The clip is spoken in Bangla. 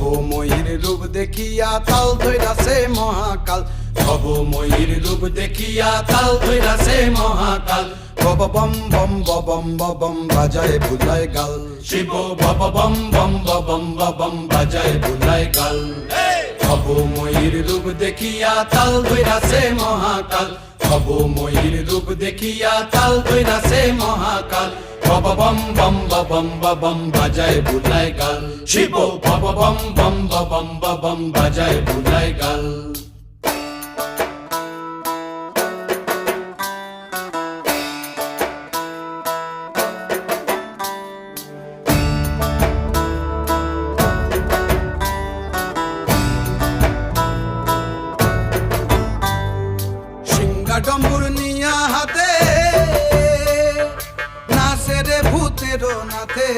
ভবময়ীর রূপ দেখিয়া তাল ধইরাছে মহাকাল, ভবময়ীর রূপ দেখিয়া তাল ধইরাছে মহাকাল। বব বম বম বম বম বাজায় বুলায় গাল, শিব বব বম বম বম বম বাজায় বুলায় গাল। ভবময়ীর রূপ দেখিয়া তাল ধইরাছে মহাকাল, ভবময়ীর রূপ দেখিয়া তাল ধইরাছে মহাকাল। বব বম বম বম বাজায় বুলায় গাল, শিব বব বম বম বম বাজায় বুলায় গাল। ডম্বুর নিয়া হাতে নাচে রে ভূতের নাথে,